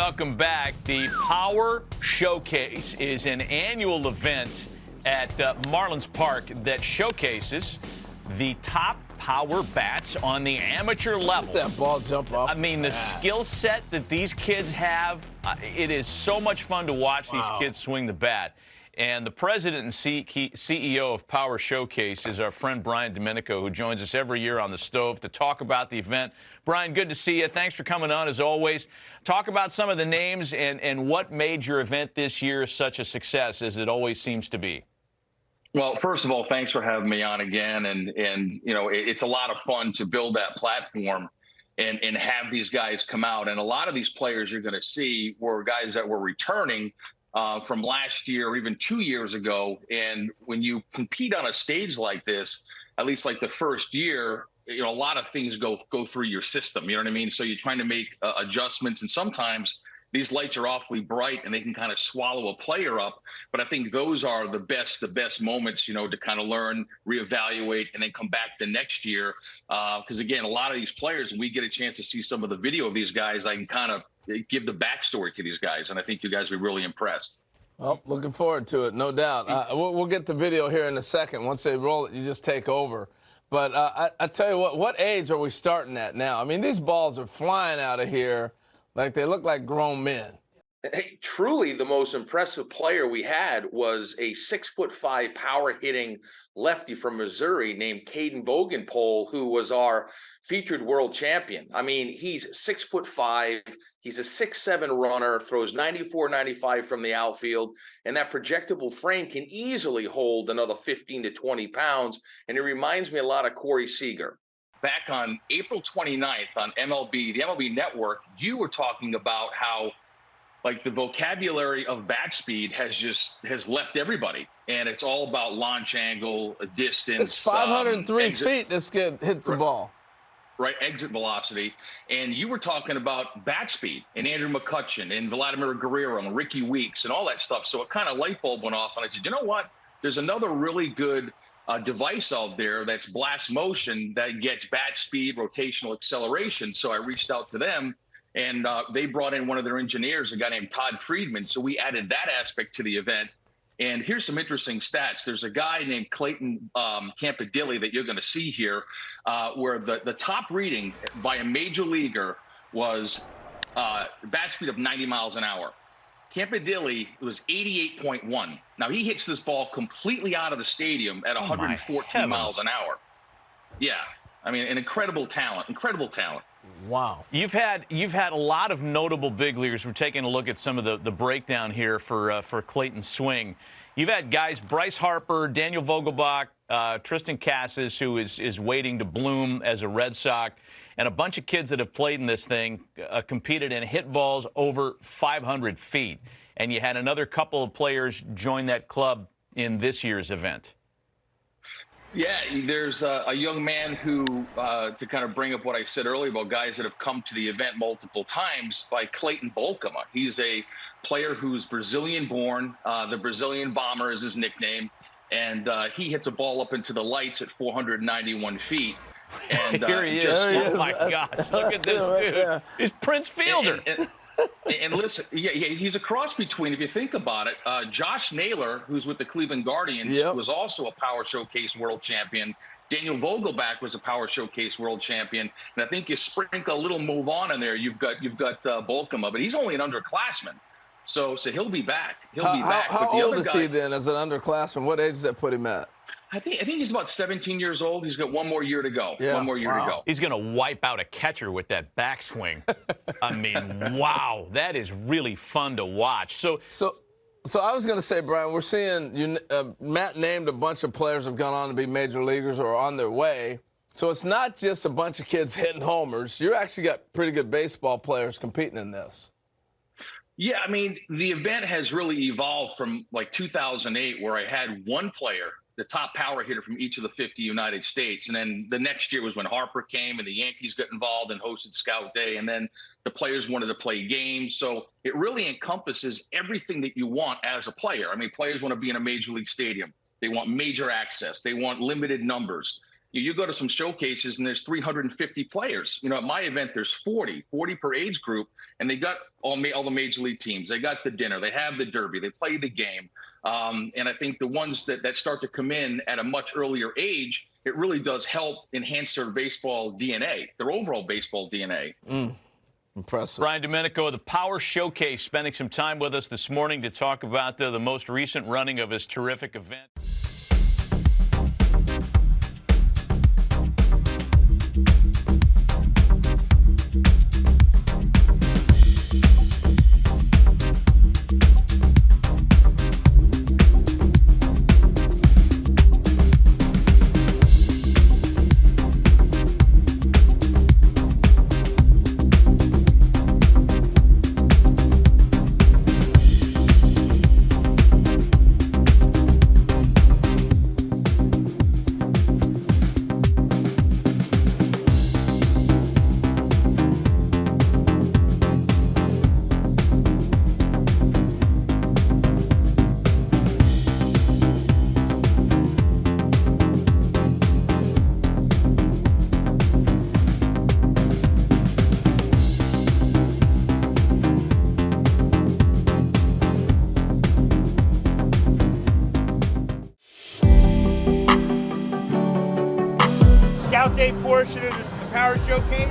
welcome back. The Power Showcase is an annual event at Marlins Park that showcases the top power bats on the amateur level. That ball jump off. I mean, the skill set that these kids have, it is so much fun to watch these kids swing the bat. And the president and CEO of Power Showcase is our friend Brian Domenico, who joins us every year on the stove to talk about the event. Brian, good to see you. Thanks for coming on, as always. Talk about some of the names and what made your event this year such a success, as it always seems to be. Well, first of all, thanks for having me on again. And you know, it's a lot of fun to build that platform and have these guys come out. And a lot of these players you're going to see were guys that were returning from last year or even 2 years ago. And when you compete on a stage like this, at least like the first year, you know, a lot of things go through your system. You know what I mean? So you're trying to make adjustments, and sometimes these lights are awfully bright and they can kind of swallow a player up. But I think those are the best moments, you know, to kind of learn, reevaluate, and then come back the next year. Because again, a lot of these players, when we get a chance to see some of the video of these guys, I can kind of give the backstory to these guys, and I think you guys will be really impressed. Well, looking forward to it, no doubt. We'll get the video here in a second. Once they roll it, you just take over. But I tell you what age are we starting at now? I mean, these balls are flying out of here like they look like grown men. Hey, truly the most impressive player we had was a 6'5" power hitting lefty from Missouri named Caden Bogenpole, who was our featured world champion. I mean, he's 6'5", he's a 6'7" runner, throws 94, 95 from the outfield, and that projectable frame can easily hold another 15 to 20 pounds. And it reminds me a lot of Corey Seager. Back on April 29th on the MLB Network, you were talking about how like the vocabulary of bat speed has left everybody, and it's all about launch angle, distance. It's 503 feet this kid hits the ball. Right, exit velocity. And you were talking about bat speed and Andrew McCutchen and Vladimir Guerrero and Ricky Weeks and all that stuff. So it kind of light bulb went off, and I said, you know what? There's another really good device out there that's blast motion that gets bat speed, rotational acceleration. So I reached out to them, and they brought in one of their engineers, a guy named Todd Friedman. So we added that aspect to the event. And here's some interesting stats. There's a guy named Clayton Campadilli that you're going to see here, where the top reading by a major leaguer was bat speed of 90 miles an hour. Campadilli was 88.1. Now, he hits this ball completely out of the stadium at 114 miles an hour. Yeah, I mean, an incredible talent, incredible talent. Wow. You've had a lot of notable big leaguers. We're taking a look at some of the breakdown here for Clayton's swing. You've had guys, Bryce Harper, Daniel Vogelbach, Tristan Casas, who is waiting to bloom as a Red Sox, and a bunch of kids that have played in this thing, competed and hit balls over 500 feet. And you had another couple of players join that club in this year's event. Yeah, there's a young man who, to kind of bring up what I said earlier about guys that have come to the event multiple times, by Clayton Bolkema. He's a player who's Brazilian-born. The Brazilian Bomber is his nickname. And he hits a ball up into the lights at 491 feet. And here he is. Oh, my gosh. Look at this dude. He's Prince Fielder. And listen, yeah, he's a cross between, if you think about it, Josh Naylor, who's with the Cleveland Guardians, was also a Power Showcase world champion. Daniel Vogelbach was a Power Showcase world champion. And I think you sprinkle a little move on in there, you've got Bolkema, but he's only an underclassman. So he'll be back. He'll be back. How old is he then as an underclassman? What age does that put him at? I think he's about 17 years old. He's got one more year to go. Yeah. One more year to go. He's going to wipe out a catcher with that backswing. I mean, wow, that is really fun to watch. So I was going to say, Brian, we're seeing Matt named a bunch of players have gone on to be major leaguers or are on their way. So it's not just a bunch of kids hitting homers. You actually got pretty good baseball players competing in this. Yeah, I mean, the event has really evolved from like 2008, where I had one player, the top power hitter from each of the 50 United States. And then the next year was when Harper came and the Yankees got involved and hosted Scout Day. And then the players wanted to play games. So it really encompasses everything that you want as a player. I mean, players want to be in a major league stadium. They want major access. They want limited numbers. You go to some showcases and there's 350 players. At my event, there's 40 per age group, and they got all the major league teams. They got the dinner, they have the derby, they play the game. And I think the ones that start to come in at a much earlier age, it really does help enhance their baseball DNA, their overall baseball DNA. Impressive. Brian Domenico of the Power Showcase spending some time with us this morning to talk about the most recent running of his terrific event. Scout Day portion of this Power Showcase.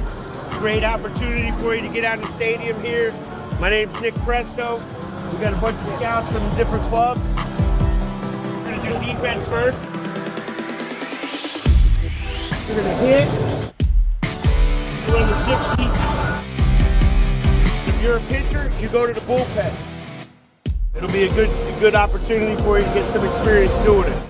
Great opportunity for you to get out in the stadium here. My name's Nick Presto. We got a bunch of scouts from different clubs. We're gonna do defense first. We're gonna hit. Run the 60. If you're a pitcher, you go to the bullpen. It'll be a good opportunity for you to get some experience doing it.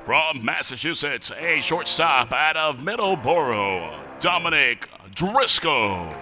From Massachusetts, a shortstop out of Middleborough, Dominic Driscoll.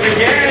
again.